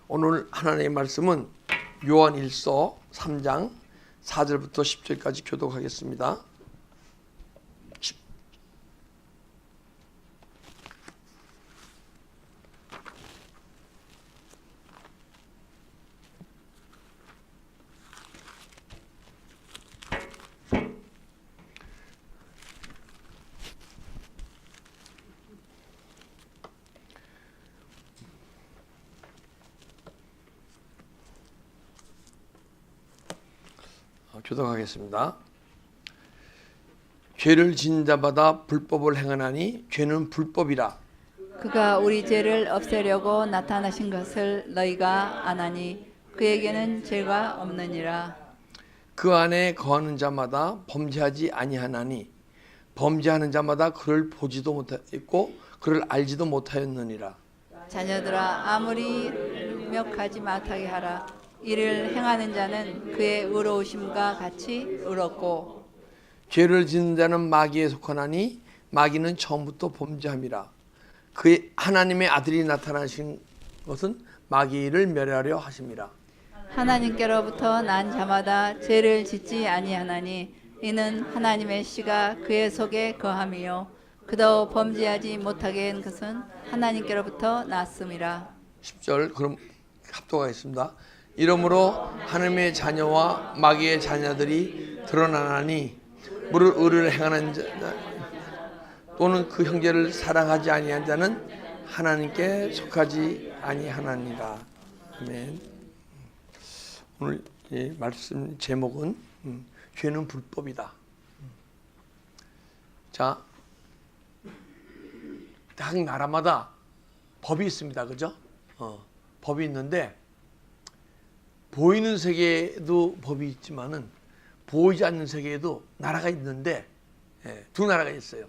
오늘 하나님의 말씀은 요한일서 3장 4절부터 10절까지 교독하겠습니다. 교독하겠습니다. 죄를 지은 자마다 불법을 행하나니 죄는 불법이라. 그가 우리 죄를 없애려고 나타나신 것을 너희가 아나니 그에게는 죄가 없느니라. 그 안에 거하는 자마다 범죄하지 아니하나니 범죄하는 자마다 그를 보지도 못했고 그를 알지도 못하였느니라. 자녀들아 아무리 명하지 못하게 하라. 이를 행하는 자는 그의 의로우심과 같이 의롭고 죄를 짓는 자는 마귀에 속하나니 마귀는 처음부터 범죄함이라. 그의 하나님의 아들이 나타나신 것은 마귀를 멸하려 하심이라. 하나님께로부터 난 자마다 죄를 짓지 아니하나니 이는 하나님의 씨가 그의 속에 거함이요 그도 범죄하지 못하게 한 것은 하나님께로부터 났음이라. 10절 그럼 합독하겠습니다. 이러므로 하나님의 자녀와 마귀의 자녀들이 드러나나니 무릇 의를 행하는 자 또는 그 형제를 사랑하지 아니한 자는 하나님께 속하지 아니하나니라. 아멘. 오늘 말씀 제목은 죄는 불법이다. 자, 각 나라마다 법이 있습니다. 그죠? 법이 있는데 보이는 세계에도 법이 있지만은 보이지 않는 세계에도 나라가 있는데 두 나라가 있어요.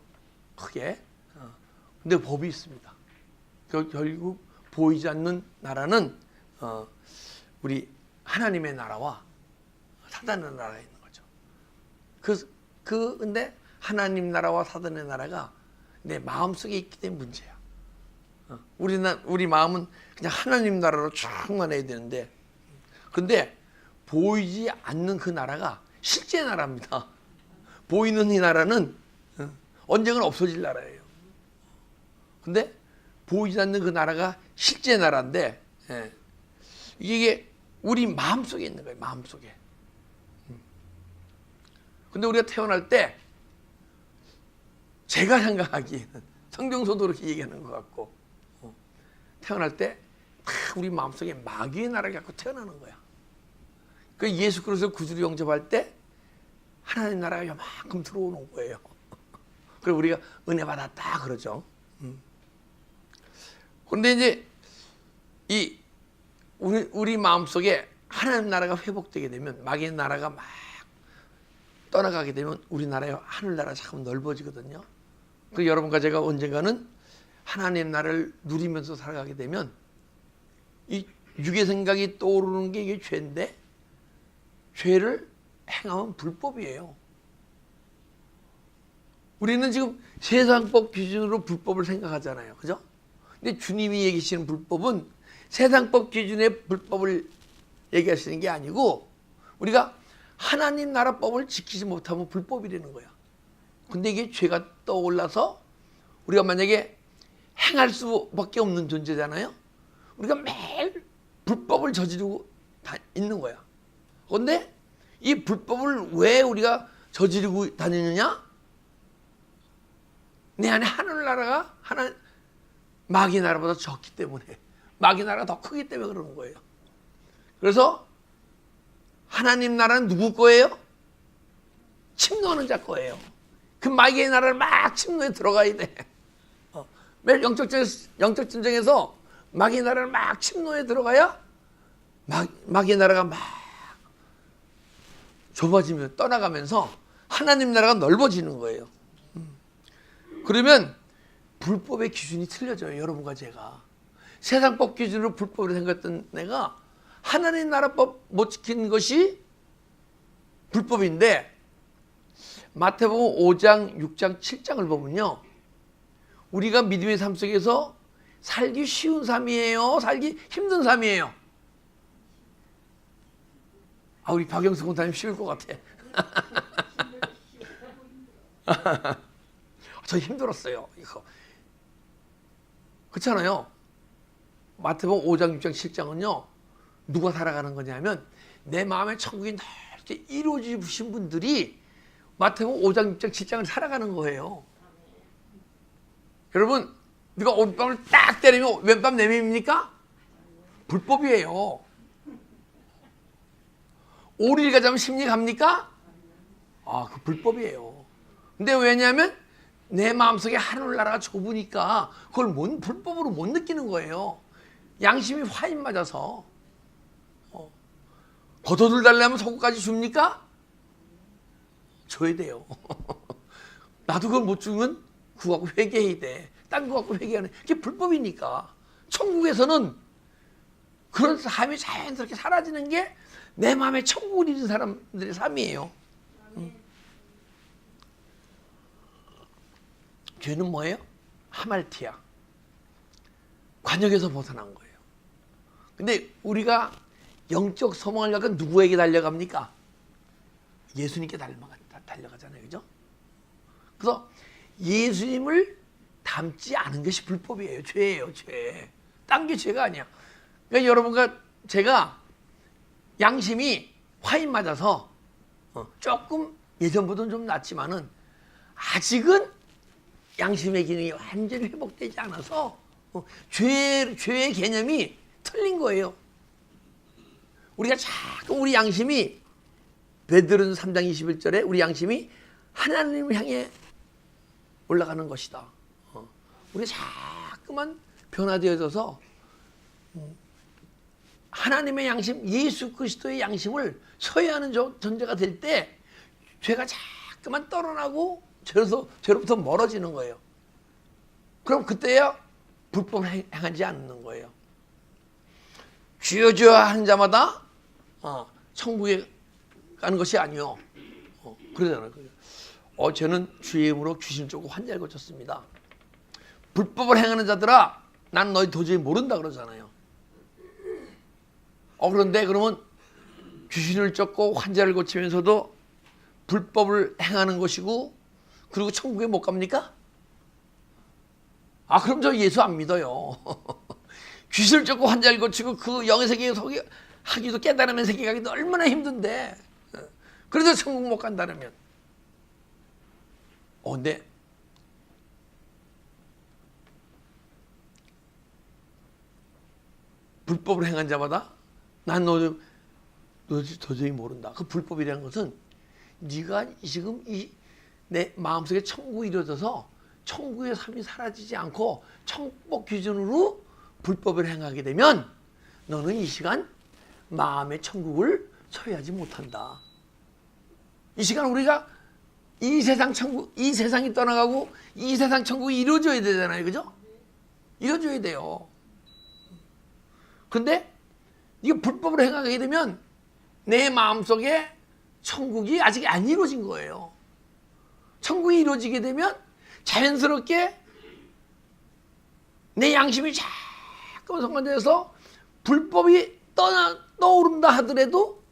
크게. 근데 법이 있습니다. 결국 보이지 않는 나라는 우리 하나님의 나라와 사단의 나라가 있는 거죠. 근데 하나님 나라와 사단의 나라가 내 마음속에 있기 때문에 문제야. 우리 마음은 그냥 하나님 나라로 충만해야 되는데 근데 보이지 않는 그 나라가 실제 나라입니다. 보이는 이 나라는 언젠가 없어질 나라예요. 근데 보이지 않는 그 나라가 실제 나라인데 이게 우리 마음속에 있는 거예요. 마음속에. 근데 우리가 태어날 때 제가 생각하기에는 성경서도 그렇게 얘기하는 것 같고 태어날 때 우리 마음속에 마귀의 나라를 갖고 태어나는 거야. 그 예수 그리스도 구주로 영접할 때 하나님 나라가 요만큼 들어오는 거예요. 그리고 우리가 은혜 받았다 그러죠. 그런데 이제 이 우리 마음속에 하나님 나라가 회복되게 되면 마귀의 나라가 막 떠나가게 되면 우리나라의 하늘나라가 참 넓어지거든요. 그 여러분과 제가 언젠가는 하나님 나라를 누리면서 살아가게 되면 이 육의 생각이 떠오르는 게 이게 죄인데 죄를 행하면 불법이에요. 우리는 지금 세상법 기준으로 불법을 생각하잖아요. 그죠? 근데 주님이 얘기하시는 불법은 세상법 기준의 불법을 얘기하시는 게 아니고 우리가 하나님 나라법을 지키지 못하면 불법이라는 거야. 근데 이게 죄가 떠올라서 우리가 만약에 행할 수밖에 없는 존재잖아요. 우리가 매일 불법을 저지르고 있는 거야. 그런데 이 불법을 왜 우리가 저지르고 다니느냐? 내 안에 하늘나라가 마귀 나라보다 적기 때문에 마귀 나라가 더 크기 때문에 그러는 거예요. 그래서 하나님 나라는 누구 거예요? 침노하는 자 거예요. 그 마귀의 나라를 막 침노에 들어가야 돼. 매일 영적 전쟁에서 마귀의 나라를 막 침노에 들어가야 마귀의 나라가 막 좁아지면 떠나가면서 하나님 나라가 넓어지는 거예요. 그러면 불법의 기준이 틀려져요. 여러분과 제가. 세상법 기준으로 불법으로 생겼던 내가 하나님 나라법 못 지키는 것이 불법인데 마태복음 5장, 6장, 7장을 보면요. 우리가 믿음의 삶 속에서 살기 쉬운 삶이에요? 살기 힘든 삶이에요? 아, 우리 박영수 공사님 쉬울 것 같아. 저 힘들었어요. 이거. 그렇잖아요. 마태복음 5장, 6장, 7장은요. 누가 살아가는 거냐면 내 마음의 천국이 넓게 이루어지신 분들이 마태복음 5장, 6장, 7장을 살아가는 거예요. 여러분, 누가 오른밤을 딱 때리면 왼밤 내밉니까? 불법이에요. 오리를 가자면 심리 갑니까? 아, 그 불법이에요. 근데 왜냐하면 내 마음속에 하늘나라가 좁으니까 그걸 불법으로 못 느끼는 거예요. 양심이 화인 맞아서. 겉옷을 달라면 속옷까지 줍니까? 줘야 돼요. 나도 그걸 못 주면 그거 갖고 회개해야 돼. 딴 거 갖고 회개하는 그게 불법이니까. 천국에서는 그런 삶이 자연스럽게 사라지는 게 내 마음에 천국을 잃은 사람들의 삶이에요. 죄는 뭐예요? 하말티아. 관역에서 벗어난 거예요. 근데 우리가 영적 소망하려면 누구에게 달려갑니까? 예수님께 달려가잖아요. 그죠? 그래서 예수님을 닮지 않은 것이 불법이에요. 죄예요. 죄. 딴 게 죄가 아니야. 그러니까 여러분과 제가 양심이 화인 맞아서 조금 예전보다는 좀 낫지만은 아직은 양심의 기능이 완전히 회복되지 않아서 죄의 개념이 틀린 거예요. 우리가 자꾸 우리 양심이 베드로전 3장 21절에 우리 양심이 하나님을 향해 올라가는 것이다. 우리가 자꾸만 변화되어져서 하나님의 양심, 예수 그리스도의 양심을 서해하는 존재가 될 때 죄가 자꾸만 떨어나고 죄로부터 멀어지는 거예요. 그럼 그때야 불법을 행하지 않는 거예요. 주여 주여 하는 자마다 천국에 가는 것이 아니요. 그러잖아요. 저는 주의 이름으로 귀신을 쫓고 환자를 고쳤습니다. 불법을 행하는 자들아, 난 너희 도저히 모른다 그러잖아요. 그런데 그러면 귀신을 쫓고 환자를 고치면서도 불법을 행하는 것이고 그리고 천국에 못 갑니까? 그럼 저 예수 안 믿어요. 귀신을 쫓고 환자를 고치고 그 영의 세계에 하기도 깨달으면 세계 가기도 얼마나 힘든데 그래도 천국 못 간다면 근데 불법을 행한 자마다 난 너 도저히 모른다. 그 불법이라는 것은 네가 지금 내 마음속에 천국이 이루어져서 천국의 삶이 사라지지 않고 천국 기준으로 불법을 행하게 되면 너는 이 시간 마음의 천국을 소유하지 못한다. 이 시간 우리가 이 세상 천국, 이 세상이 떠나가고 이 세상 천국이 이루어져야 되잖아요. 그죠? 이루어져야 돼요. 근데 이게 불법으로 행하게 되면 내 마음속에 천국이 아직 안 이루어진 거예요. 천국이 이루어지게 되면 자연스럽게 내 양심이 자꾸 성관돼서 불법이 떠오른다 하더라도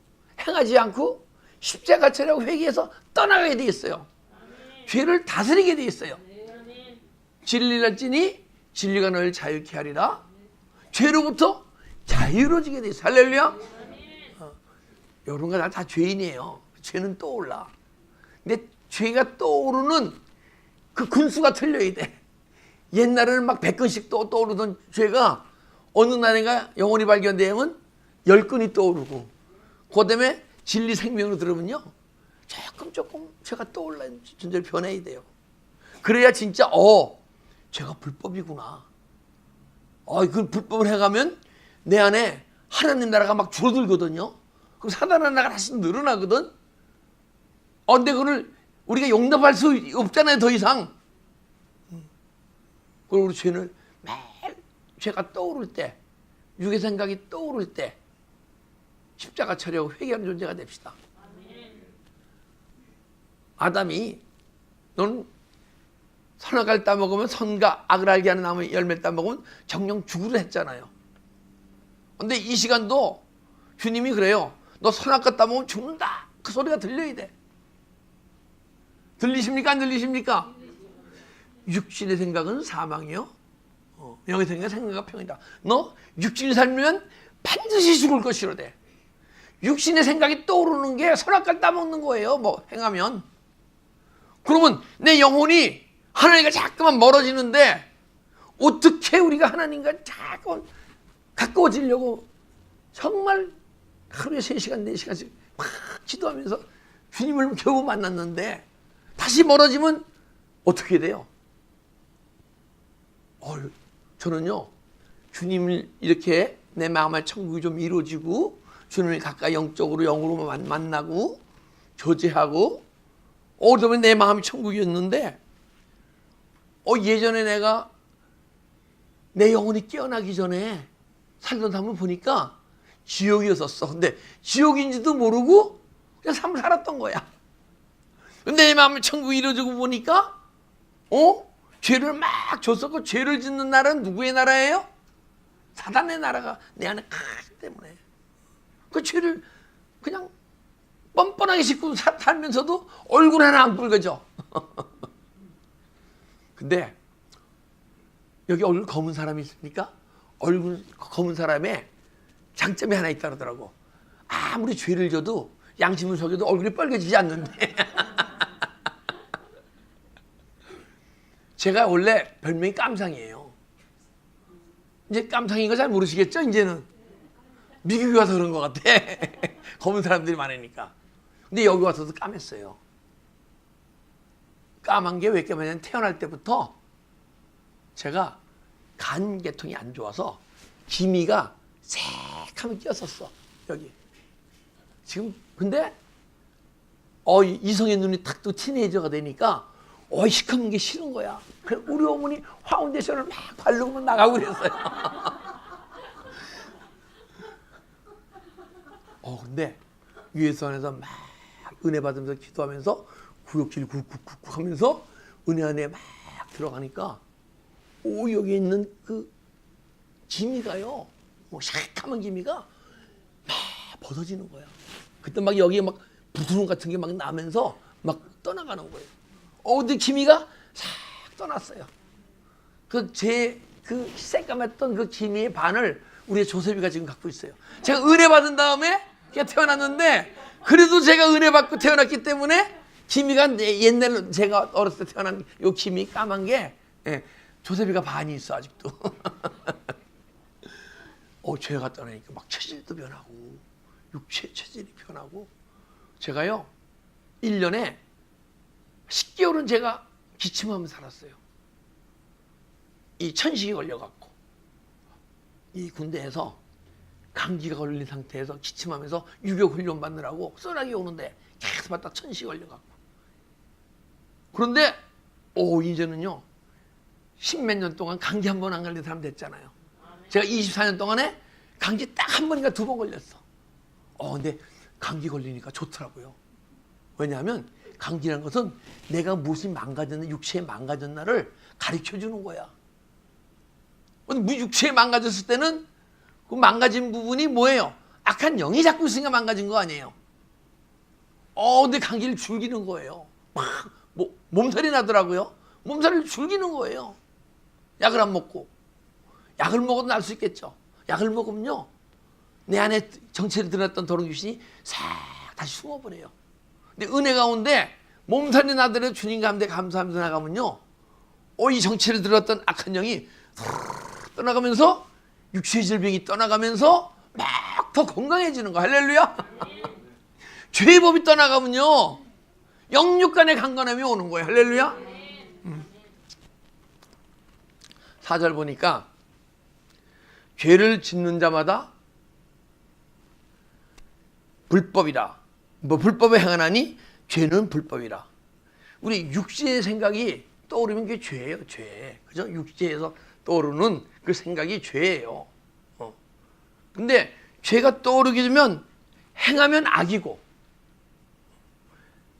행하지 않고 십자가 처리하고 회개해서 떠나가게 돼 있어요. 죄를 다스리게 돼 있어요. 진리를 알지니 진리가 너를 자유케 하리라. 죄로부터 자유로워지게 돼 있어요. 할렐루야. 이런 거 다 죄인이에요. 죄는 떠올라. 근데 죄가 떠오르는 그 근수가 틀려야 돼. 옛날에는 막 100건씩 떠오르던 죄가 어느 날인가 영혼이 발견되면 10건이 떠오르고 그 다음에 진리 생명으로 들으면요 조금 죄가 떠올라는 존재를 변해야 돼요. 그래야 진짜 죄가 불법이구나. 그 불법을 해가면 내 안에 하나님 나라가 막 줄어들거든요. 그럼 사단의 나라가 다시 늘어나거든. 근데 그걸 우리가 용납할 수 없잖아요. 더 이상. 그리고 우리 죄는 매일 죄가 떠오를 때, 육의 생각이 떠오를 때 십자가 처리하고 회개하는 존재가 됩시다. 아담이 너는 선악과를 따먹으면 선과 악을 알게 하는 나무 열매를 따먹으면 정령 죽으려 했잖아요. 근데 이 시간도 주님이 그래요. 너 선악과 따먹으면 죽는다. 그 소리가 들려야 돼. 들리십니까? 안 들리십니까? 육신의 생각은 사망이요. 영의 생각은 평이다. 너 육신이 살면 반드시 죽을 것이로되. 육신의 생각이 떠오르는 게 선악과를 따먹는 거예요. 뭐 행하면. 그러면 내 영혼이 하나님과 자꾸만 멀어지는데 어떻게 우리가 하나님과 자꾸 가까워지려고 정말 하루에 3시간, 4시간씩 막 기도하면서 주님을 겨우 만났는데 다시 멀어지면 어떻게 돼요? 저는요, 주님을 이렇게 내 마음의 천국이 좀 이루어지고 주님을 가까이 영적으로 영으로 만나고 교제하고 그러면 내 마음이 천국이었는데 예전에 내가 내 영혼이 깨어나기 전에 살던 삶을 보니까 지옥이었었어. 근데 지옥인지도 모르고 그냥 삶을 살았던 거야. 근데 내 마음이 천국이 이루어지고 보니까 죄를 막 줬었고 죄를 짓는 나라는 누구의 나라예요? 사단의 나라가 내 안에 가기 때문에 그 죄를 그냥 뻔뻔하게 짓고 살면서도 얼굴 하나 안 붉어져. 근데 여기 얼굴 검은 사람이 있습니까? 얼굴 검은 사람의 장점이 하나 있다 그러더라고. 아무리 죄를 져도 양심을 속여도 얼굴이 빨개지지 않는데. 제가 원래 별명이 깜상이에요. 이제 깜상인 거 잘 모르시겠죠? 이제는 미국에 와서 그런 것 같아. 검은 사람들이 많으니까. 근데 여기 와서도 까맸어요. 까만 게 왜 까매냐면 태어날 때부터 제가 간계통이 안 좋아서 기미가 새카맣게 꼈었어. 여기. 지금 근데 이성의 눈이 탁 또 티네이저가 되니까 시커먼 게 싫은 거야. 그래 우리 어머니 파운데이션을 막 바르고 나가고 그랬어요. 근데 유해선에서 막 은혜 받으면서 기도하면서 구역질 쿡쿡쿡 하면서 은혜 안에 막 들어가니까 여기 있는 그 기미가요, 새카만 기미가 막 벗어지는 거야. 그때 막 여기에 막 부드러움 같은 게 막 나면서 막 떠나가는 거예요. 근데 기미가 싹 떠났어요. 그 새까맸던 그 기미의 반을 우리 조셉이가 지금 갖고 있어요. 제가 은혜 받은 다음에 태어났는데 그래도 제가 은혜 받고 태어났기 때문에 기미가 옛날에 제가 어렸을 때 태어난 요 기미 까만 게 조셉이가 반이 있어 아직도. 죄가 떠나니까 막 체질도 변하고 육체 체질이 변하고 제가요 1년에 10개월은 제가 기침하며 살았어요. 이 천식이 걸려갖고 이 군대에서 감기가 걸린 상태에서 기침하면서 유격 훈련 받느라고 쏘나기 오는데 계속 받다 천식이 걸려갖고 그런데 이제는요 10몇 년 동안 감기 한 번 안 걸린 사람 됐잖아요. 제가 24년 동안에 감기 딱 한 번인가 2번 걸렸어. 근데 감기 걸리니까 좋더라고요. 왜냐하면 감기라는 것은 내가 무엇이 망가졌나, 육체에 망가졌나를 가르쳐 주는 거야. 육체에 망가졌을 때는 그 망가진 부분이 뭐예요? 악한 영이 잡고 있으니까 망가진 거 아니에요. 근데 감기를 즐기는 거예요. 막 몸살이 나더라고요. 몸살을 즐기는 거예요. 약을 안 먹고. 약을 먹어도 날 수 있겠죠. 약을 먹으면요 내 안에 정체를 드러났던 더러운 귀신이 싹 다시 숨어버려요. 근데 은혜 가운데 몸살이 나더라도 주님 가운데 감사하면서 나가면요 이 정체를 드러났던 악한 영이 떠나가면서 육체의 질병이 떠나가면서 막 더 건강해지는 거. 할렐루야. 죄의 법이 떠나가면요 영육간의 강건함이 오는 거예요. 할렐루야. 4절 보니까 죄를 짓는 자마다 불법이라. 불법에 행하나니 죄는 불법이라. 우리 육체의 생각이 떠오르면 그게 죄예요. 죄. 그죠? 육체에서 떠오르는 그 생각이 죄예요. 근데 죄가 떠오르게 되면 행하면 악이고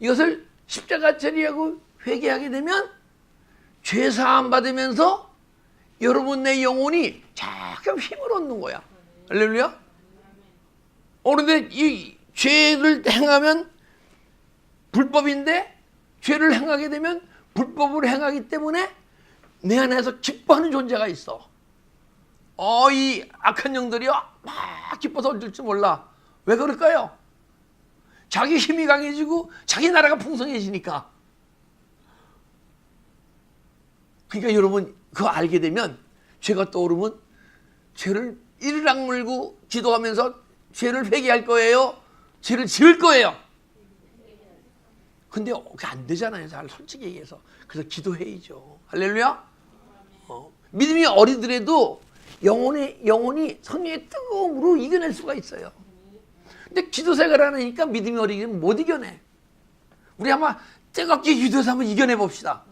이것을 십자가 처리하고 회개하게 되면 죄 사함 받으면서 여러분 내 영혼이 자꾸 힘을 얻는 거야. 할렐루야. 그런데 이 죄를 행하면 불법인데 죄를 행하게 되면 불법을 행하기 때문에 내 안에서 기뻐하는 존재가 있어. 이 악한 영들이요 막 기뻐서 어쩔 줄 몰라. 왜 그럴까요? 자기 힘이 강해지고 자기 나라가 풍성해지니까. 그러니까 여러분 그거 알게 되면 죄가 떠오르면 죄를 이를 악물고 기도하면서 죄를 회개할 거예요? 죄를 지을 거예요? 근데 그게 안 되잖아요. 잘 솔직히 얘기해서. 그래서 기도해야죠. 할렐루야. 믿음이 어리더라도 영혼이 성령의 뜨거움으로 이겨낼 수가 있어요. 근데 기도 생활을 안 하니까 믿음이 어리기는 못 이겨내. 우리 한번 뜨겁게 기도해서 한번 이겨내 봅시다.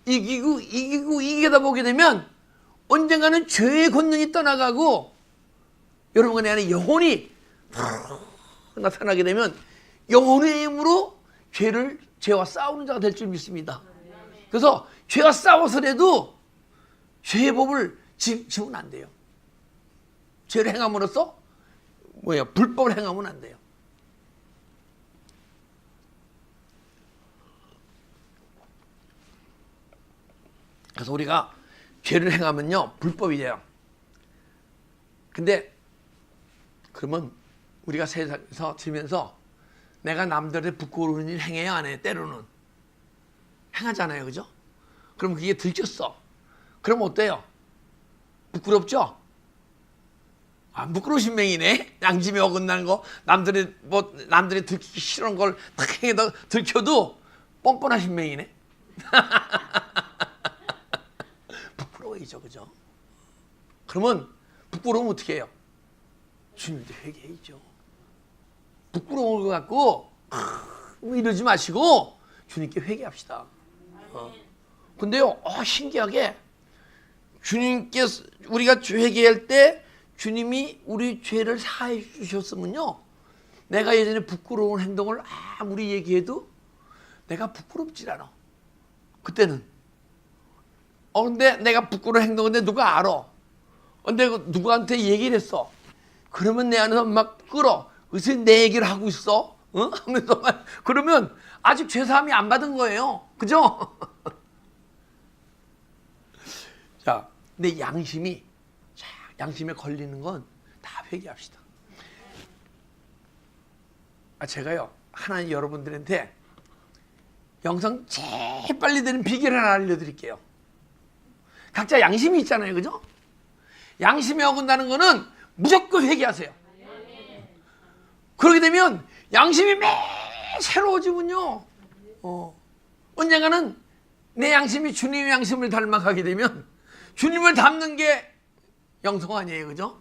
이기다 보게 되면 언젠가는 죄의 권능이 떠나가고 여러분 안에 영혼이 나타나게 되면 영혼의 힘으로 죄와 싸우는 자가 될 줄 믿습니다. 그래서 죄와 싸워서라도 죄의 법을 지으면 안 돼요. 죄를 행함으로써 불법을 행하면 안 돼요. 그래서 우리가 죄를 행하면요 불법이에요. 근데 그러면 우리가 세상에서 지면서 내가 남들의 부끄러운 일 행해야 안 해? 때로는 행하잖아요, 그죠? 그럼 그게 들켰어. 그럼 어때요? 부끄럽죠? 부끄러우신 맹이네. 양심에 어긋나는 거, 남들이 들키기 싫은 걸 탁 행해다 들켜도 뻔뻔하신 맹이네. 부끄러워이죠, 그죠? 그러면 부끄러우면 어떻게 해요? 주님한테 회개해야죠. 부끄러운 것 같고 이러지 마시고 주님께 회개합시다. 근데요, 신기하게 주님께서 우리가 회개할 때 주님이 우리 죄를 사해 주셨으면요, 내가 예전에 부끄러운 행동을 아무리 얘기해도 내가 부끄럽질 않아. 그때는 근데 내가 부끄러운 행동인데 누가 알아? 근데 누구한테 얘기를 했어. 그러면 내 안에서 막 끓어. 그래서 내 얘기를 하고 있어. 하면서 그러면 아직 죄사함이 안 받은 거예요. 그죠? 자, 내 양심에 걸리는 건 다 회개합시다. 제가요, 하나님 여러분들한테 영성 제일 빨리 되는 비결을 하나 알려드릴게요. 각자 양심이 있잖아요, 그죠? 양심이 어긋나는 거는 무조건 회개하세요. 그렇게 되면 양심이 매일 새로워지군요. 언젠가는 내 양심이 주님의 양심을 닮아가게 되면 주님을 닮는 게 영성 아니에요, 그죠?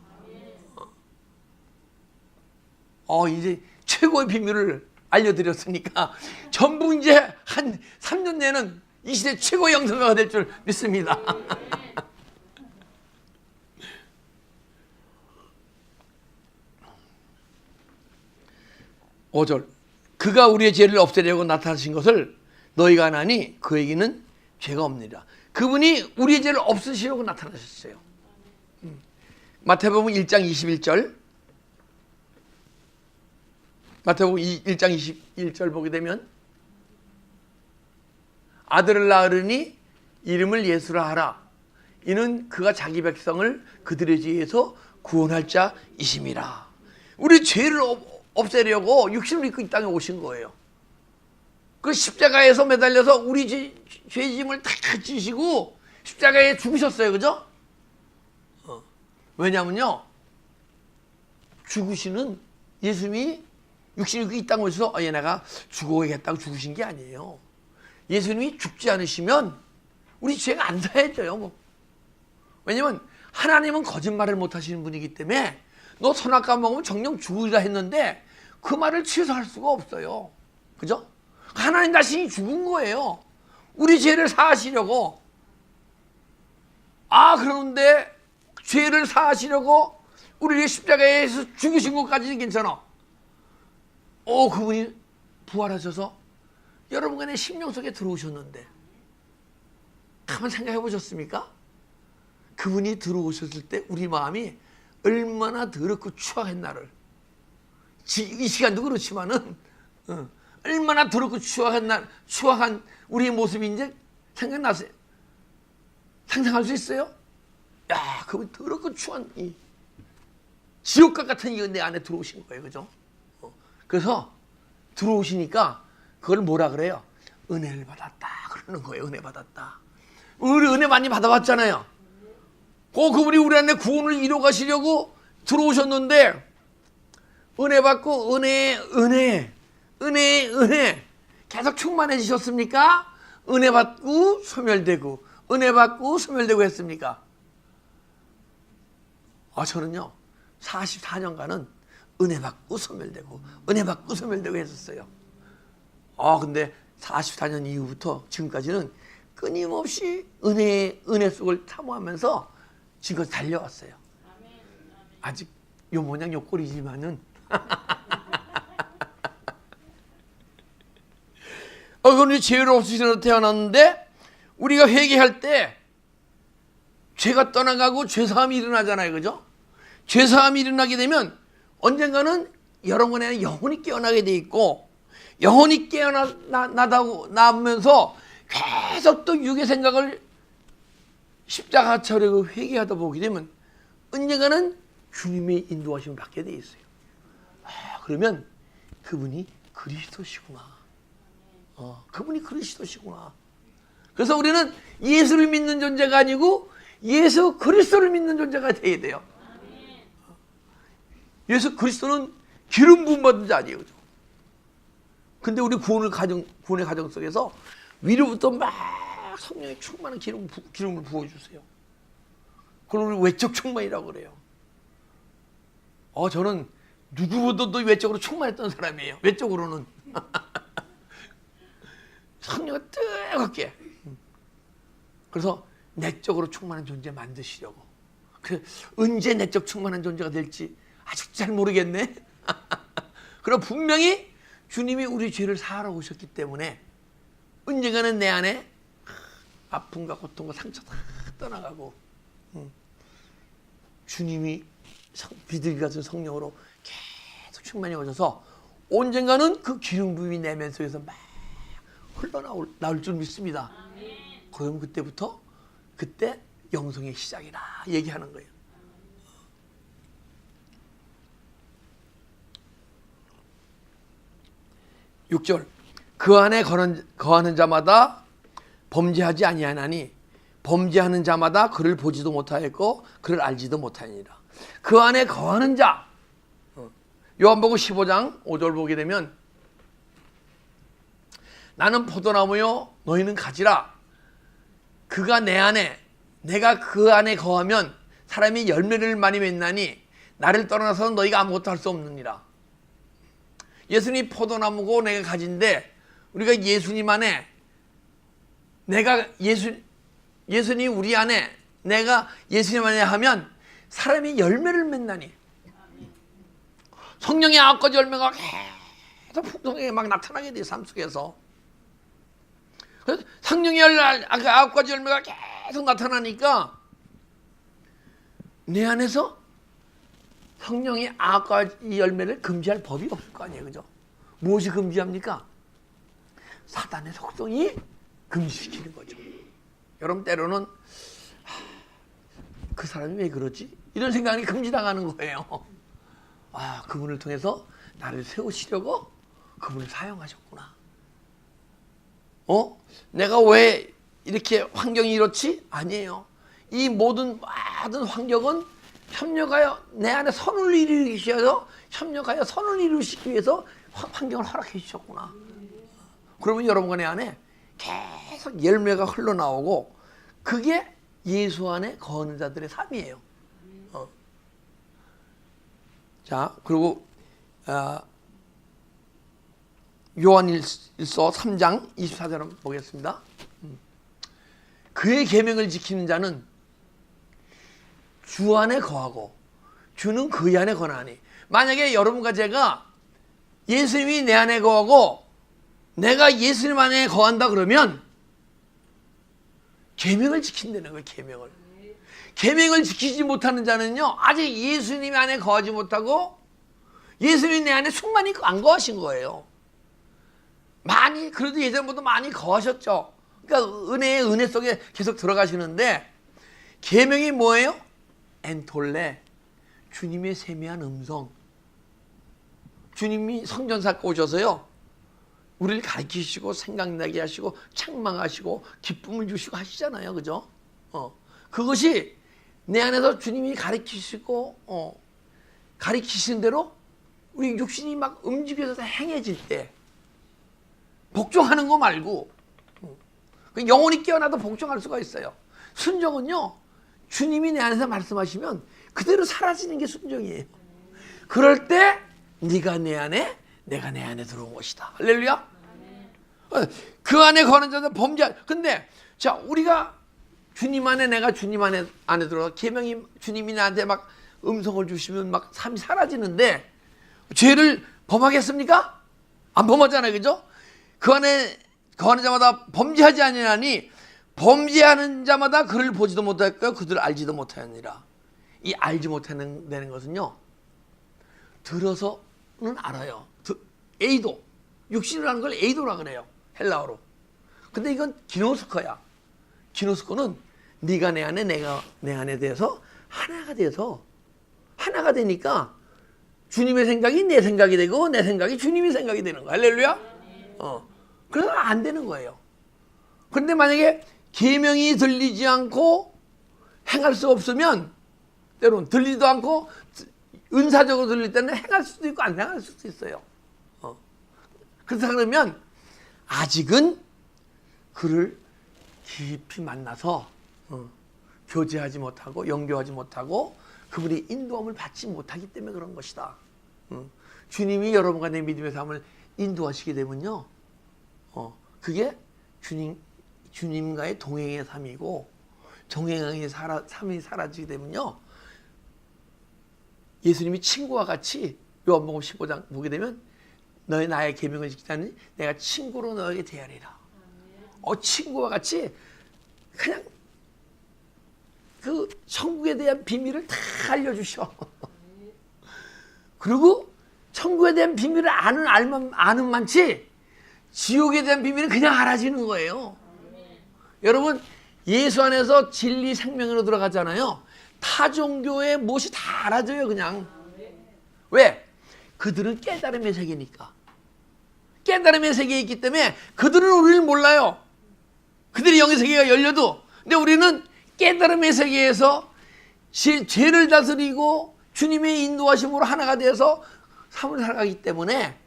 이제 최고의 비밀을 알려드렸으니까 전부 이제 한 3년 내는 이 시대 최고의 영성가가 될 줄 믿습니다. 5절, 그가 우리의 죄를 없애려고 나타나신 것을 너희가 아나니 그에게는 죄가 없느니라. 그분이 우리의 죄를 없으시려고 나타나셨어요. 마태복음 1장 21절, 마태복음 1장 21절 보게 되면 아들을 낳으리니 이름을 예수라 하라. 이는 그가 자기 백성을 그들의 죄에서 구원할 자이심이라. 우리 죄를 없애려고 육신을 입고 이 땅에 오신 거예요. 그 십자가에서 매달려서 우리 죄짐을 다 지시고 십자가에 죽으셨어요, 그죠? 왜냐면요, 죽으시는 예수님이 육신을 입고 이 땅에 오셔서 내가 죽어야겠다고 죽으신 게 아니에요. 예수님이 죽지 않으시면 우리 죄가 안 사해져요. 왜냐면 하나님은 거짓말을 못 하시는 분이기 때문에 너 선악과 먹으면 정령 죽으리라 했는데 그 말을 취소할 수가 없어요. 그죠? 하나님 자신이 죽은 거예요. 우리 죄를 사하시려고. 그런데 죄를 사하시려고 우리를 십자가에서 죽이신 것까지는 괜찮아. 그분이 부활하셔서 여러분의 심령 속에 들어오셨는데 한번 생각해 보셨습니까? 그분이 들어오셨을 때 우리 마음이 얼마나 더럽고 추악했나를 이 시간도 그렇지만은 얼마나 더럽고 추악한 우리의 모습이 이제 생각나세요? 상상할 수 있어요? 야, 그분 더럽고 추한 이 지옥과 같은 이 내 안에 들어오신 거예요, 그죠? 그래서 들어오시니까 그걸 뭐라 그래요? 은혜를 받았다 그러는 거예요. 은혜 받았다. 우리 은혜 많이 받아봤잖아요. 그분이 우리 안에 구원을 이뤄 가시려고 들어오셨는데 은혜 받고 은혜 계속 충만해지셨습니까? 은혜 받고 소멸되고 은혜 받고 소멸되고 했습니까? 저는요 44년간은 은혜 받고 소멸되고 은혜 받고 소멸되고 했었어요. 근데 44년 이후부터 지금까지는 끊임없이 은혜 속을 탐구하면서 지금까지 달려왔어요. 아직 요 모양 요 꼴이지만은 그건 죄를 없으시로 태어났는데 우리가 회개할 때 죄가 떠나가고 죄사함이 일어나잖아요, 그죠? 죄사함이 일어나게 되면 언젠가는 여러분의 영혼이 깨어나게 돼 있고 영혼이 깨어나면서 계속 또 육의 생각을 십자가 차려고 회개하다 보게 되면 언젠가는 주님의 인도하심을 받게 돼 있어요. 그러면 그분이 그리스도시구나. 그분이 그리스도시구나. 그래서 우리는 예수를 믿는 존재가 아니고 예수 그리스도를 믿는 존재가 되어야 돼요. 예수 그리스도는 기름 부음 받은 자 아니에요, 그죠? 근데 우리 구원의 가정 속에서 위로부터 막 성령의 충만한 기름을 부어주세요. 그걸 우리 외적 충만이라고 그래요. 저는 누구보다도 외적으로 충만했던 사람이에요. 외적으로는. 성령을 뜨겁게. 그래서 내적으로 충만한 존재 만드시려고. 언제 내적 충만한 존재가 될지 아직 잘 모르겠네. 그럼 분명히 주님이 우리 죄를 사하러 오셨기 때문에 언젠가는 내 안에 아픔과 고통과 상처 다 떠나가고 주님이 비둘기 같은 성령으로 계속 충만히 오셔서 언젠가는 그 기름 부음이 내면 속에서 막 흘러나올 줄 믿습니다. 그럼 그때 영성의 시작이라 얘기하는 거예요. 6절 그 안에 거하는 자마다 범죄하지 아니하나니 범죄하는 자마다 그를 보지도 못하였고 그를 알지도 못하니라. 그 안에 거하는 자. 요한복음 15장 5절 보게 되면 나는 포도나무요 너희는 가지라. 그가 내 안에 내가 그 안에 거하면 사람이 열매를 많이 맺나니 나를 떠나서는 너희가 아무것도 할 수 없느니라. 예수님이 포도나무고 내가 가지인데 우리가 예수님 안에 예수님 우리 안에 내가 예수님 안에 하면 사람이 열매를 맺나니 성령의 9가지 열매가 계속 풍성하게 막 나타나게 돼요. 삶 속에서. 성령의 9가지 열매가 계속 나타나니까 내 안에서 성령의 9가지 열매를 금지할 법이 없을 거 아니에요, 그죠? 무엇이 금지합니까? 사단의 속성이 금지시키는 거죠. 여러분 때로는 그 사람이 왜 그러지? 이런 생각이 금지당하는 거예요. 그분을 통해서 나를 세우시려고 그분을 사용하셨구나. 내가 왜 이렇게 환경이 이렇지? 아니에요. 이 모든 환경은 협력하여 내 안에 선을 이루기 위해서 협력하여 선을 이루시기 위해서 환경을 허락해 주셨구나. 그러면 여러분과 내 안에 계속 열매가 흘러나오고 그게 예수 안에 거하는 자들의 삶이에요. 자, 그리고 요한일서 3장 24절 한번 보겠습니다. 그의 계명을 지키는 자는 주 안에 거하고 주는 그의 안에 거하니. 만약에 여러분과 제가 예수님이 내 안에 거하고 내가 예수님 안에 거한다 그러면 계명을 지킨다는 거예요. 계명을 지키지 못하는 자는요 아직 예수님 안에 거하지 못하고 예수님이 내 안에 충만히 안 거하신 거예요. 많이, 그래도 예전보다 많이 거하셨죠. 그러니까 은혜 속에 계속 들어가시는데, 계명이 뭐예요? 엔톨레, 주님의 세미한 음성. 주님이 성전사께 오셔서요, 우리를 가르치시고 생각나게 하시고 책망하시고 기쁨을 주시고 하시잖아요. 그죠? 그것이 내 안에서 주님이 가르치시고 가르치신 대로 우리 육신이 막 움직여서 행해질 때, 복종하는 거 말고 영혼이 깨어나도 복종할 수가 있어요. 순종은요, 주님이 내 안에서 말씀하시면 그대로 사라지는 게 순종이에요. 그럴 때 네가 내 안에, 내가 내 안에 들어온 것이다. 할렐루야. 그 안에 거하는 자는 범죄. 근데 자, 우리가 주님 안에, 내가 주님 안에 들어가 계명이, 주님이 나한테 막 음성을 주시면 막 삶이 사라지는데, 죄를 범하겠습니까? 안 범하잖아요. 그죠? 그 안에 거하는 자마다 범죄하지 아니하니 범죄하는 자마다 그를 보지도 못하였고 그들을 알지도 못하였느니라. 이 알지 못하는 것은요, 들어서는 알아요. 에이도, 육신이라는 걸 에이도라 그래요. 헬라어로. 근데 이건 기노스코야. 기노스코는 네가 내 안에, 내가 내 안에 대해서 하나가 되니까 주님의 생각이 내 생각이 되고 내 생각이 주님의 생각이 되는 거야. 할렐루야. 그래서 안 되는 거예요. 그런데 만약에 계명이 들리지 않고 행할 수 없으면, 때로는 들리지도 않고 은사적으로 들릴 때는 행할 수도 있고 안 행할 수도 있어요. 그렇다 그러면 아직은 그를 깊이 만나서 교제하지 못하고 영교하지 못하고 그분의 인도함을 받지 못하기 때문에 그런 것이다. 주님이 여러분과 내 믿음의 삶을 인도하시게 되면요, 그게 주님과의 동행의 삶이고, 동행의 삶이 사라지게 되면요, 예수님이 친구와 같이 요한복음 15장 보게 되면 너희 나의 계명을 지키자니 내가 친구로 너에게 대하리라. 친구와 같이 그냥 그 천국에 대한 비밀을 다 알려주셔. 그리고 천국에 대한 비밀을 아는 많지 지옥에 대한 비밀은 그냥 알아지는 거예요. 여러분, 예수 안에서 진리 생명으로 들어가잖아요. 타 종교의 무엇이 다 알아져요. 그냥. 왜? 그들은 깨달음의 세계니까. 깨달음의 세계에 있기 때문에 그들은 우리를 몰라요. 그들의 영의 세계가 열려도. 근데 우리는 깨달음의 세계에서 죄를 다스리고 주님의 인도하심으로 하나가 되어서 삶을 살아가기 때문에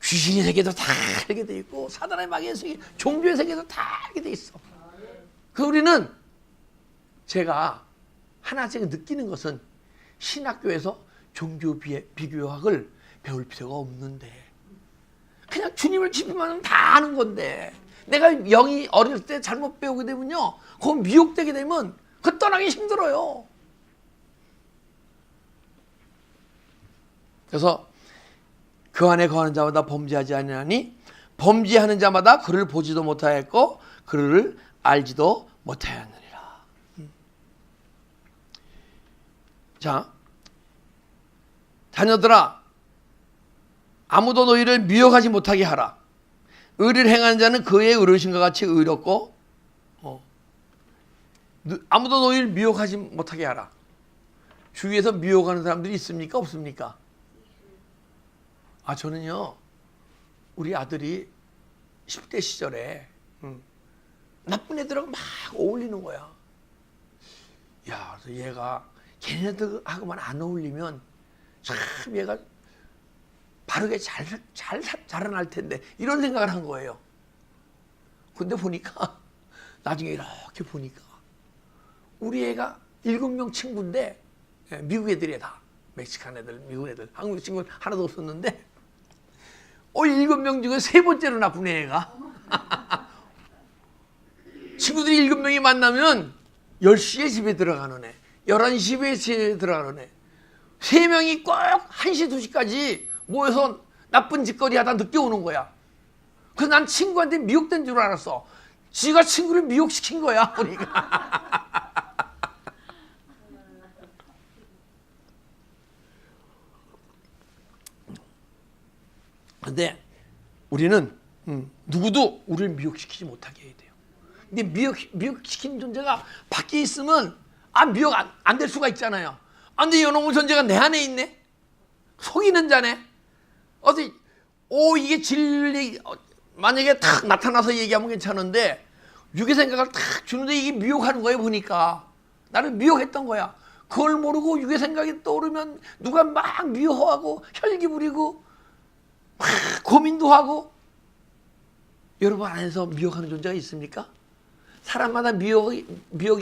귀신의 세계도 다 알게 돼 있고 사단의 마귀의 세계, 종교의 세계도 다 알게 돼 있어. 그 우리는, 제가 하나씩 느끼는 것은 신학교에서 종교 비교학을 배울 필요가 없는데, 그냥 주님을 깊이만 하면 다 아는 건데, 내가 영이 어릴 때 잘못 배우게 되면요, 그거 미혹되게 되면 그 떠나기 힘들어요. 그래서 그 안에 거하는 자마다 범죄하지 아니하니 범죄하는 자마다 그를 보지도 못하였고 그를 알지도 못하였느니라. 자, 자녀들아, 아무도 너희를 미혹하지 못하게 하라. 의를 행하는 자는 그의 어르신과 같이 의롭고, 아무도 너희를 미혹하지 못하게 하라. 주위에서 미혹하는 사람들이 있습니까? 없습니까? 저는요, 우리 아들이 10대 시절에 나쁜 애들하고 막 어울리는 거야. 야, 그래서 얘가 걔네들하고만 안 어울리면 참 얘가 바르게 자라날 텐데, 이런 생각을 한 거예요. 근데 보니까 나중에 이렇게 보니까 우리 애가 7명 친구인데, 미국 애들이야 다. 멕시칸 애들, 미국 애들. 한국 친구는 하나도 없었는데 7명 중에 3번째로 나쁜 애가. 친구들이 7명이 만나면 10시에 집에 들어가는 애, 11시에 집에 들어가는 애, 3명이 꼭 1시, 2시까지 모여서 나쁜 짓거리 하다 늦게 오는 거야. 그래서 난 친구한테 미혹된 줄 알았어. 지가 친구를 미혹시킨 거야, 우리가. 근데 우리는 누구도 우리를 미혹시키지 못하게 해야 돼요. 근데 미혹시키는 존재가 밖에 있으면 미혹 안 될 수가 있잖아요. 근데 이놈의 존재가 내 안에 있네. 속이는 자네. 어디 이게 진리 만약에 탁 나타나서 얘기하면 괜찮은데 육의 생각을 탁 주는데 이게 미혹하는 거예요. 보니까 나를 미혹했던 거야. 그걸 모르고 육의 생각이 떠오르면 누가 막 미워하고 혈기 부리고 막 고민도 하고. 여러분 안에서 미혹하는 존재가 있습니까? 사람마다 미혹이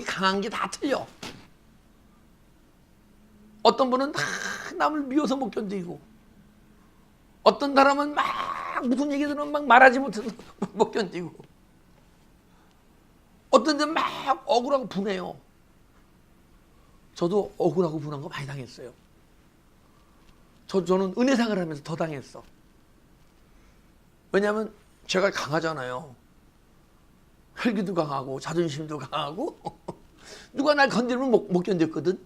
강한 게 다 틀려. 어떤 분은 막 남을 미워서 못 견디고, 어떤 사람은 막 무슨 얘기 들으면 막 말하지 못해서 못 견디고, 어떤 데는 막 억울하고 분해요. 저도 억울하고 분한 거 많이 당했어요. 저는 은혜생활을 하면서 더 당했어. 왜냐하면 제가 강하잖아요. 혈기도 강하고 자존심도 강하고 누가 날 건드리면 못 견뎠거든.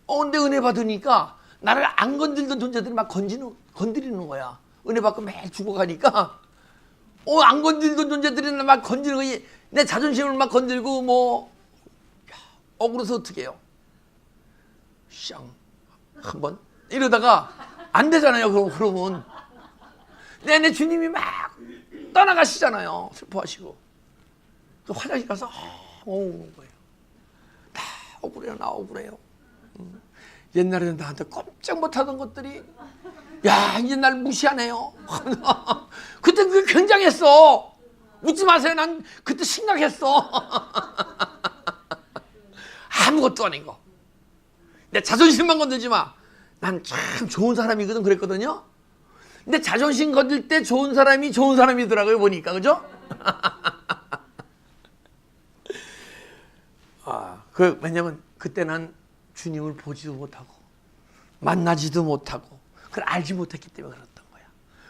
근데 은혜 받으니까 나를 안 건들던 존재들이 막 건드리는 거야. 은혜 받고 매일 죽어가니까 안 건들던 존재들이 막 건드리는 거야. 내 자존심을 막 건들고 억울해서 어떻게 해요? 샹 한번 이러다가 안 되잖아요. 그러면 내 주님이 막 떠나가시잖아요. 슬퍼하시고. 또 화장실 가서 오는 거예요. 나 억울해요. 나 억울해요. 옛날에는 나한테 꼼짝 못하던 것들이 이제 날 무시하네요. 그때 그게 굉장했어. 묻지 마세요. 난 그때 심각했어. 아무것도 아닌 거. 내 자존심만 건들지 마. 난 참 좋은 사람이거든 그랬거든요. 근데 자존심 건들 때 좋은 사람이 좋은 사람이더라고요. 보니까. 그죠? 왜냐면 그때 난 주님을 보지도 못하고 만나지도 못하고 그걸 알지 못했기 때문에 그랬던 거야.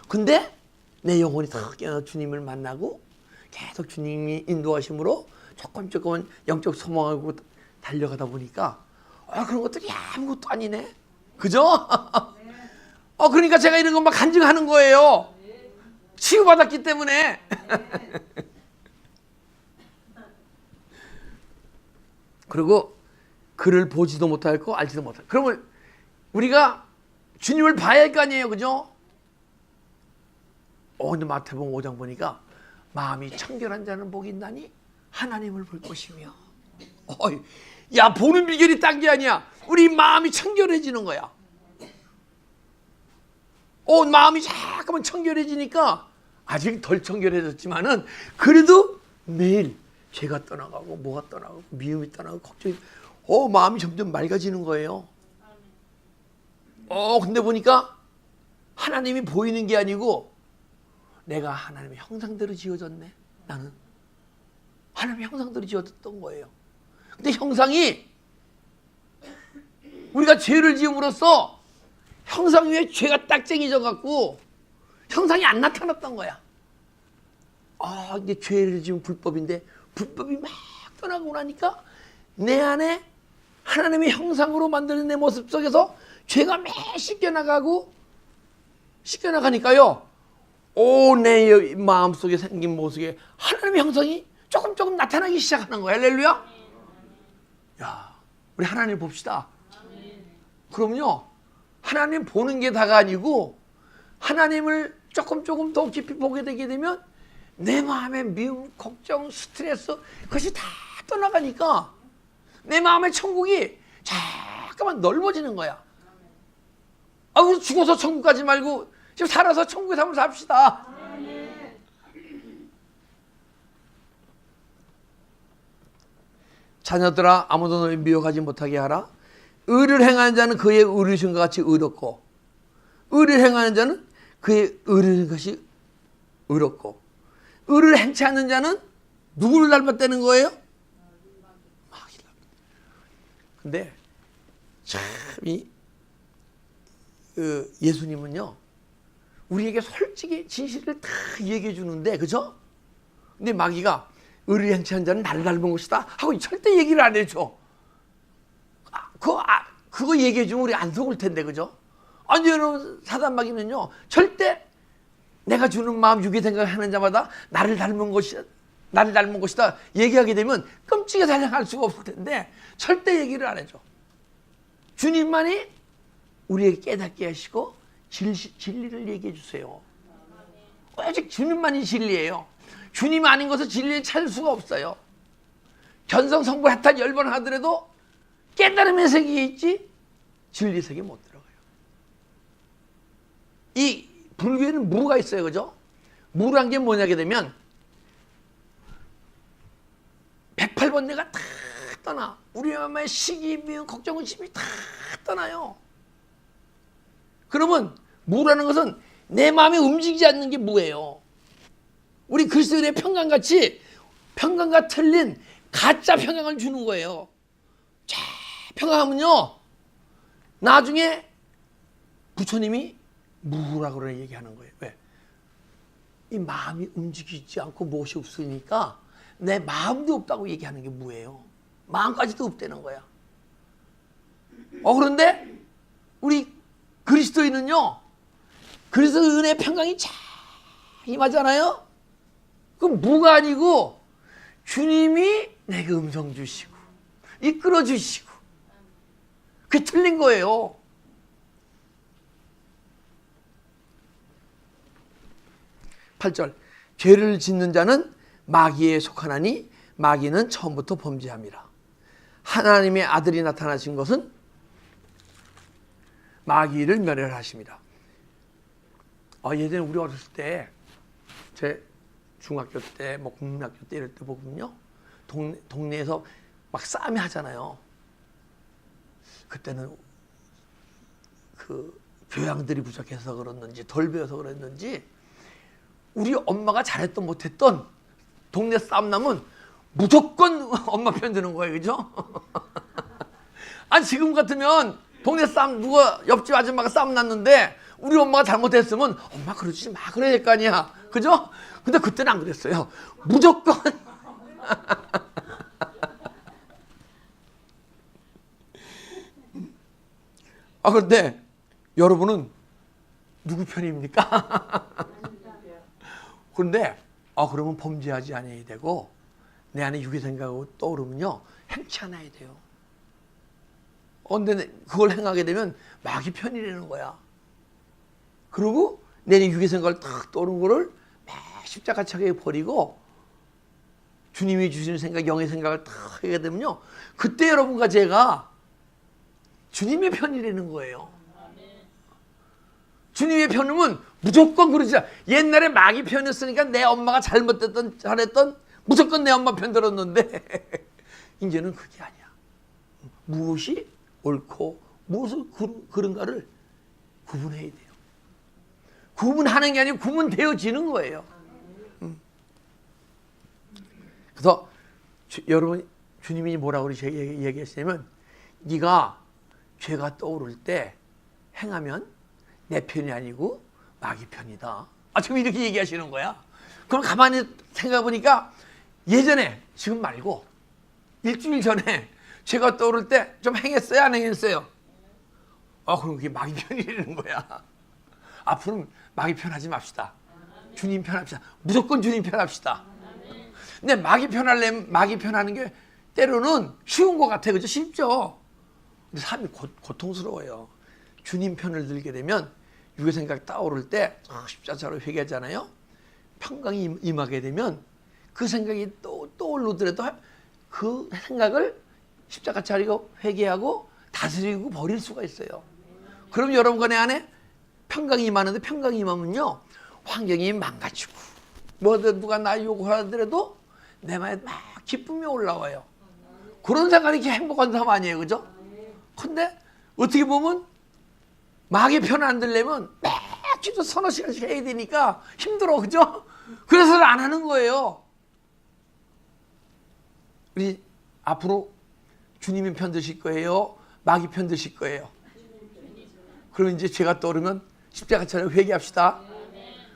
근데 내 영혼이 더 깨어 주님을 만나고 계속 주님이 인도하심으로 조금은 영적 소망하고 달려가다 보니까 그런 것들이 아무것도 아니네. 그죠? 그러니까 제가 이런 거 막 간증하는 거예요. 치유받았기 때문에. 그리고 그를 보지도 못하고 알지도 못하고. 그러면 우리가 주님을 봐야 할 거 아니에요. 그죠? 근데 마태복음 5장 보니까 마음이 청결한 자는 복이 있나니 하나님을 볼 것이며. 보는 비결이 딴 게 아니야. 우리 마음이 청결해지는 거야. 마음이 잠깐만 청결해지니까 아직 덜 청결해졌지만은 그래도 매일 죄가 떠나가고 뭐가 떠나가고 미움이 떠나가고 걱정이 마음이 점점 맑아지는 거예요. 근데 보니까 하나님이 보이는 게 아니고 내가 하나님의 형상대로 지어졌네. 나는 하나님의 형상대로 지어졌던 거예요. 근데 형상이 우리가 죄를 지음으로써 형상 위에 죄가 딱쟁이져 갖고 형상이 안 나타났던 거야. 이게 죄를 지으면 불법인데 불법이 막 떠나고 나니까 내 안에 하나님의 형상으로 만드는 내 모습 속에서 죄가 매 씻겨나가니까요. 내 마음속에 생긴 모습에 하나님의 형상이 조금 나타나기 시작하는 거야. 할렐루야. 우리 하나님 봅시다. 그럼요. 하나님 보는 게 다가 아니고 하나님을 조금 더 깊이 보게 되게 되면 내 마음의 미움, 걱정, 스트레스 그것이 다 떠나가니까 내 마음의 천국이 잠깐만 넓어지는 거야. 우리 죽어서 천국 가지 말고 지금 살아서 천국에 한번 삽시다. 자녀들아 아무도 너희 미워하지 못하게 하라. 의를 행하는 자는 그의 의로우심과 같이 의롭고 의를 행하는 자는 그의 의로우신 것이 의롭고 의를 행치 않는 자는 누구를 닮았다는 거예요? 근데 참 예수님은요 우리에게 솔직히 진실을 다 얘기해 주는데 그죠? 근데 마귀가 의를 행치 않는 자는 나를 닮은 것이다 하고 절대 얘기를 안 해줘. 그거 얘기해 주면 우리 안 속을 텐데 그죠? 아니 여러분, 사단마귀는요 절대 내가 주는 마음 유기 생각하는 자마다 나를 닮은 것이다 얘기하게 되면 끔찍이 살려갈 수가 없을 텐데 절대 얘기를 안 해줘. 주님만이 우리에게 깨닫게 하시고 진리를 얘기해 주세요. 오직 주님만이 진리예요. 주님 아닌 것을 진리를 찾을 수가 없어요. 견성 성불 해탈 10번 하더라도 깨달음의 세계에 있지 진리 세계에 못 들어가요. 이 불교에는 무가 있어요. 그죠? 무란 게 뭐냐게 되면 108번 내가 다 떠나. 우리 엄마의 시기, 미움, 걱정, 의심이 다 떠나요. 그러면 무라는 것은 내 마음이 움직이지 않는 게 무예요. 우리 그리스도인의 평강같이 평강과 틀린 가짜 평강을 주는 거예요. 자, 평강하면요 나중에 부처님이 무라고 그래 얘기하는 거예요. 왜? 이 마음이 움직이지 않고 무엇이 없으니까 내 마음도 없다고 얘기하는 게 무예요. 마음까지도 없다는 거야. 그런데 우리 그리스도인은요 그래서 은혜 평강이 잘 임하잖아요. 그 무가 아니고 주님이 내게 음성 주시고 이끌어 주시고 그게 틀린 거예요. 팔 절 죄를 짓는 자는 마귀에 속하나니 마귀는 처음부터 범죄함이라. 하나님의 아들이 나타나신 것은 마귀를 멸하심이라. 예전에 우리 어렸을 때 제 중학교 때 뭐 국민학교 때 이럴 때 보면요 동네에서 막 싸움이 하잖아요. 그때는 그 교양들이 부족해서 그랬는지 덜 배워서 그랬는지 우리 엄마가 잘했던 못했던 동네 싸움 나면 무조건 엄마 편 드는 거예요. 그죠? 아니 지금 같으면 동네 싸움 누가 옆집 아줌마가 싸움 났는데 우리 엄마가 잘못했으면 엄마 그러지 마 그래야 될 거 아니야. 그죠? 근데 그때는 안 그랬어요. 무조건 그런데 여러분은 누구 편입니까? 그런데 그러면 범죄하지 않아야 되고 내 안에 유기 생각하고 떠오르면요 행치 않아야 돼요. 근데 그걸 행하게 되면 마귀 편이라는 거야. 그리고 내 유기 생각을 탁 떠오르는 거를 십자가 차게 버리고 주님이 주시는 생각, 영의 생각을 탁 하게 되면요 그때 여러분과 제가 주님의 편이라는 거예요. 주님의 편이면 무조건 그러지 않아. 옛날에 마귀 편이었으니까 내 엄마가 잘했던 무조건 내 엄마 편 들었는데 이제는 그게 아니야. 무엇이 옳고 무엇이 그른가를 구분해야 돼요. 구분하는 게 아니고 구분되어지는 거예요. 그래서 여러분 주님이 뭐라고 얘기하시냐면 네가 죄가 떠오를 때 행하면 내 편이 아니고 마귀 편이다. 지금 이렇게 얘기하시는 거야. 그럼 가만히 생각해 보니까 예전에 지금 말고 일주일 전에 죄가 떠오를 때 좀 행했어요? 안 행했어요? 그럼 그게 마귀 편이라는 거야. 앞으로는 마귀 편 하지 맙시다. 주님 편 합시다. 무조건 주님 편 합시다. 근데 마귀 편 하려면 마귀 편 하는 게 때로는 쉬운 것 같아요. 그죠? 쉽죠? 근데 삶이 고통스러워요. 주님 편을 들게 되면 유괴 생각 떠오를 때 십자가로 회개하잖아요. 평강이 임하게 되면 그 생각이 또 떠오르더라도 그 생각을 십자가 차리고 회개하고 다스리고 버릴 수가 있어요. 그럼 여러분과 내 안에 평강이 임하는데 평강이 임하면요 환경이 망가지고 누가 나 욕하더라도 내 마음에 막 기쁨이 올라와요. 그런 생각이 이렇게 행복한 사람 아니에요. 그죠? 근데 어떻게 보면 마귀 편 안 들려면 매 기도 서너 시간씩 해야 되니까 힘들어. 그죠? 그래서 안 하는 거예요. 우리 앞으로 주님이 편 드실 거예요? 마귀 편 드실 거예요? 그럼 이제 죄가 떠오르면 십자가처럼 회개합시다.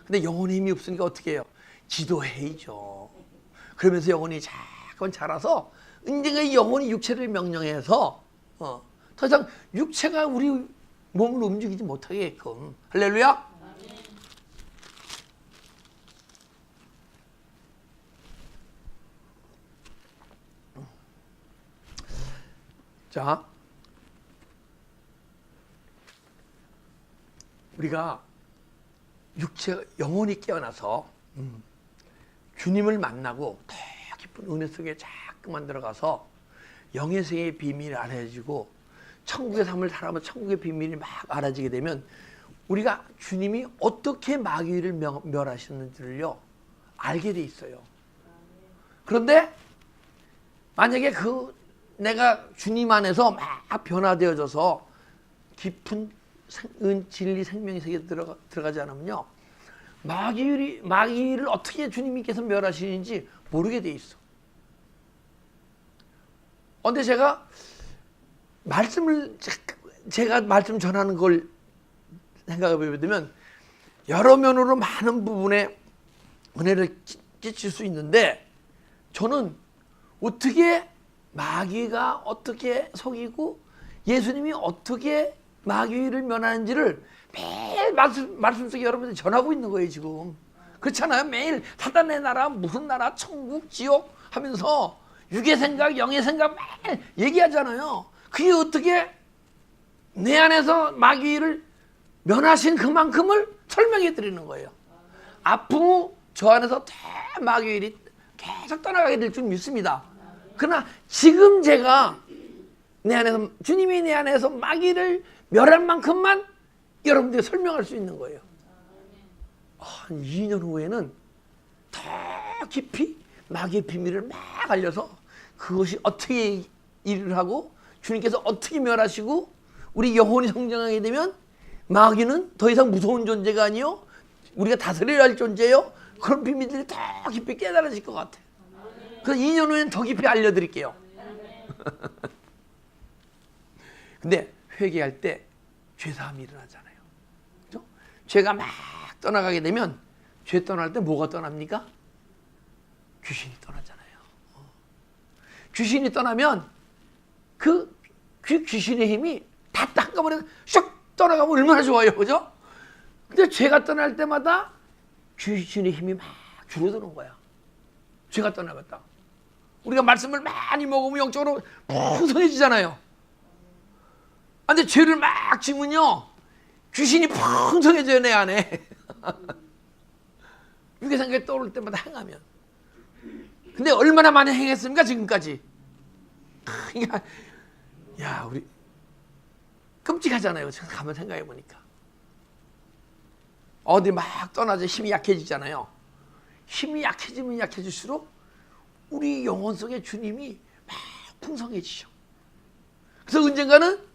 근데 영혼의 힘이 없으니까 어떻게 해요? 기도해야죠. 그러면서 영혼이 자꾸만 자라서 언젠가 이 영혼이 육체를 명령해서 더 이상 육체가 우리 몸을 움직이지 못하게끔. 할렐루야. 자, 우리가 육체 영혼이 깨어나서 주님을 만나고 더 깊은 은혜 속에 자꾸만 들어가서 영의 세계의 비밀이 알아지고 천국의 삶을 살아보면 천국의 비밀이 막 알아지게 되면 우리가 주님이 어떻게 마귀를 멸하시는지를요 알게 돼 있어요. 그런데 만약에 내가 주님 안에서 막 변화되어져서 깊은 진리 생명의 세계에 들어가지 않으면요 마귀를 어떻게 주님께서 멸하시는지 모르게 돼 있어. 근데 제가 말씀 전하는 걸 생각해 보면 여러 면으로 많은 부분에 은혜를 끼칠 수 있는데 저는 어떻게 마귀가 어떻게 속이고 예수님이 어떻게 마귀를 면하는지를 매일 말씀 속에 여러분들 전하고 있는 거예요 지금. 그렇잖아요. 매일 사단의 나라 무슨 나라 천국 지옥 하면서 육의 생각 영의 생각 매일 얘기하잖아요. 그게 어떻게 내 안에서 마귀를 면하신 그만큼을 설명해 드리는 거예요. 앞으로 저 안에서 마귀일이 계속 떠나가게 될 줄 믿습니다. 그러나 지금 제가 내 안에서 주님이 내 안에서 마귀를 멸할 만큼만 여러분들이 설명할 수 있는 거예요. 한 2년 후에는 더 깊이 마귀의 비밀을 막 알려서 그것이 어떻게 일을 하고 주님께서 어떻게 멸하시고 우리 영혼이 성장하게 되면 마귀는 더 이상 무서운 존재가 아니요 우리가 다스려야 할 존재요. 그런 비밀들이 더 깊이 깨달아질 것 같아요. 그래서 2년 후에는 더 깊이 알려드릴게요. 근데 회개할 때 죄사함이 일어나잖아요. 그렇죠? 죄가 막 떠나가게 되면 죄 떠날 때 뭐가 떠납니까? 귀신이 떠나잖아요. 귀신이 떠나면 그 귀신의 힘이 다 한꺼번에 슉 떠나가면 얼마나 좋아요. 그죠? 근데 죄가 떠날 때마다 귀신의 힘이 막 줄어드는 거야. 죄가 떠나갔다. 우리가 말씀을 많이 먹으면 영적으로 풍성해지잖아요. 근데 죄를 막 지면요 귀신이 풍성해져요 내 안에. 육의 생각이 떠오를 때마다 행하면. 근데 얼마나 많이 행했습니까 지금까지. 야 우리 끔찍하잖아요. 가만 생각해 보니까 어디 막 떠나서 힘이 약해지잖아요. 힘이 약해지면 약해질수록 우리 영혼 속에 주님이 막 풍성해지죠. 그래서 언젠가는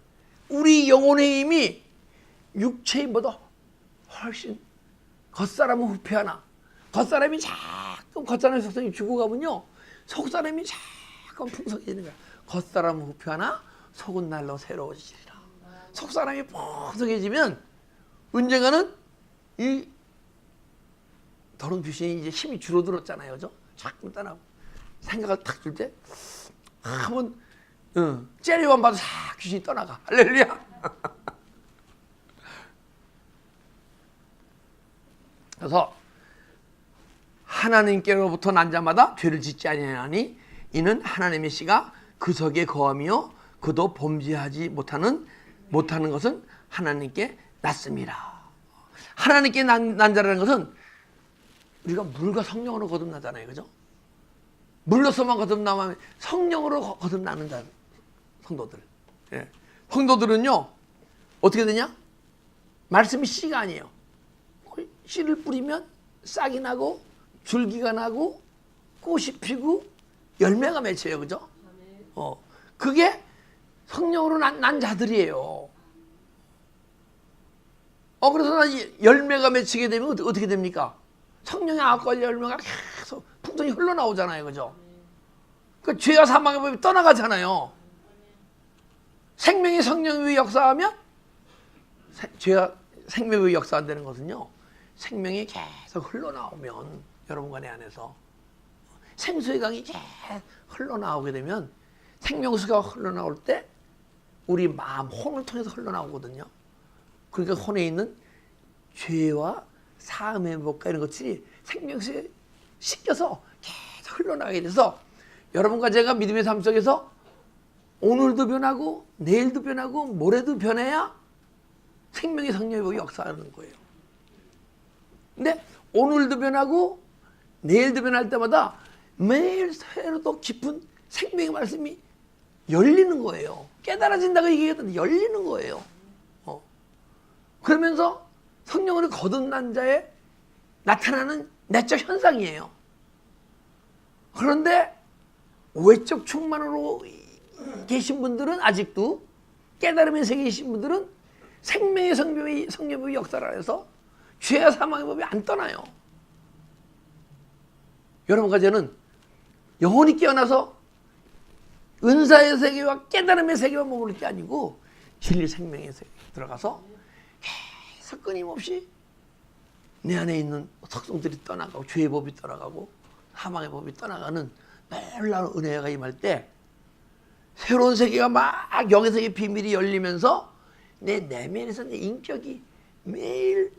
우리 영혼의 힘이 육체의 힘보다 훨씬 겉사람은 후패하나 겉사람이 자꾸 겉사람의 속성이 죽어가면요 속사람이 자꾸 풍성해지는 거야. 겉사람은 후패하나 속은 날로 새로워지리라. 속사람이 풍성해지면 언젠가는 이 더러운 귀신이 이제 힘이 줄어들었잖아요. 그죠? 자꾸 떠나고 생각을 탁 줄 때 한번 째려만 봐도 싹 귀신이 떠나가. 할렐루야. 그래서 하나님께로부터 난 자마다 죄를 짓지 아니하니 이는 하나님의 씨가 그 속에 거함이요 그도 범죄하지 못하는 것은 하나님께 났습니다. 하나님께 난 자라는 것은 우리가 물과 성령으로 거듭나잖아요. 그죠? 물로서만 거듭나면 성령으로 거듭나는 자 성도들. 예. 성도들은요 어떻게 되냐? 말씀이 씨가 아니에요. 씨를 뿌리면 싹이 나고 줄기가 나고 꽃이 피고 열매가 맺혀요. 그죠? 그게 성령으로 난 자들이에요. 그래서 열매가 맺히게 되면 어떻게 됩니까? 성령의 아홉 열매가 계속 풍성히 흘러나오잖아요. 그죠? 그 죄와 사망의 법이 떠나가잖아요. 생명이 성령 위에 역사하면 죄와 생명 위에 역사 안 되는 것은요. 생명이 계속 흘러나오면 여러분과 내 안에서 생수의 강이 계속 흘러나오게 되면 생명수가 흘러나올 때 우리 마음 혼을 통해서 흘러나오거든요. 그러니까 혼에 있는 죄와 사함의 복과 이런 것들이 생명수에 씻겨서 계속 흘러나가게 돼서 여러분과 제가 믿음의 삶 속에서 오늘도 변하고 내일도 변하고 모레도 변해야 생명의 성령의 복이 역사하는 거예요. 근데 오늘도 변하고 내일도 변할 때마다 매일 새로 또 깊은 생명의 말씀이 열리는 거예요. 깨달아진다고 얘기했는데 열리는 거예요. 그러면서 성령으로 거듭난 자에 나타나는 내적 현상이에요. 그런데 외적 충만으로 계신 분들은 아직도 깨달음의 세계에 계신 분들은 생명의 성령의 역사를 해서 죄와 사망의 법이 안 떠나요. 여러분과 저는 영혼이 깨어나서 은사의 세계와 깨달음의 세계와 머무를 게 아니고 진리 생명의 세계에 들어가서 계속 끊임없이 내 안에 있는 속성들이 떠나가고 죄의 법이 떠나가고 사망의 법이 떠나가는 놀라운 은혜가 임할 때 새로운 세계가 막 영의 비밀이 열리면서 내 내면에서 내 인격이 매일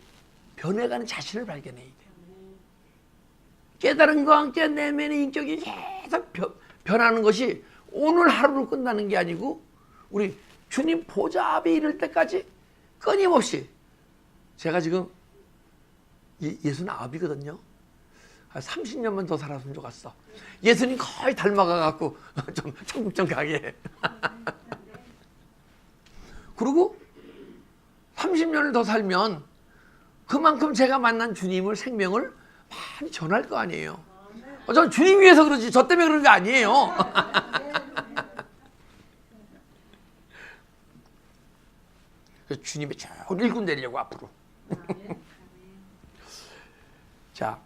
변해가는 자신을 발견해야 돼요. 깨달음과 함께 내면의 인격이 계속 변하는 것이 오늘 하루로 끝나는 게 아니고 우리 주님 보좌 앞에 이를 때까지 끊임없이 제가 지금 69이거든요. 한 30년만 더 살았으면 좋겠어. 예수님 거의 닮아가갖고 좀 천국 좀 가게. 그리고 30년을 더 살면 그만큼 제가 만난 주님을 생명을 많이 전할 거 아니에요. 저 주님 위해서 그러지 저 때문에 그런 게 아니에요. 그래서 주님의 좋은 일꾼 되려고 앞으로. 자,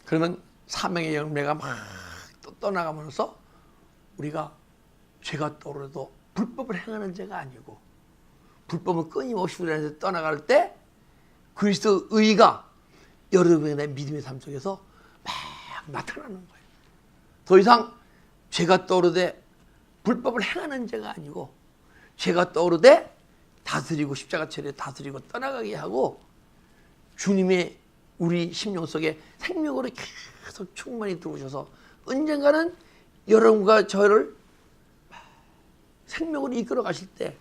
그러면 사명의 열매가 막 떠나가면서 우리가 죄가 떠오르도 불법을 행하는 죄가 아니고 불법은 끊임없이 우리 안에서 떠나갈 때 그리스도 의가 여러분의 믿음의 삶 속에서 막 나타나는 거예요. 더 이상 죄가 떠오르되 불법을 행하는 죄가 아니고 죄가 떠오르되 다스리고 십자가 처리에 다스리고 떠나가게 하고 주님의 우리 심령 속에 생명으로 계속 충만히 들어오셔서 언젠가는 여러분과 저를 생명으로 이끌어 가실 때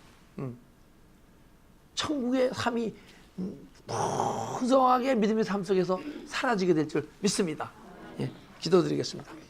천국의 삶이 풍성하게 믿음의 삶 속에서 사라지게 될 줄 믿습니다. 예, 기도드리겠습니다.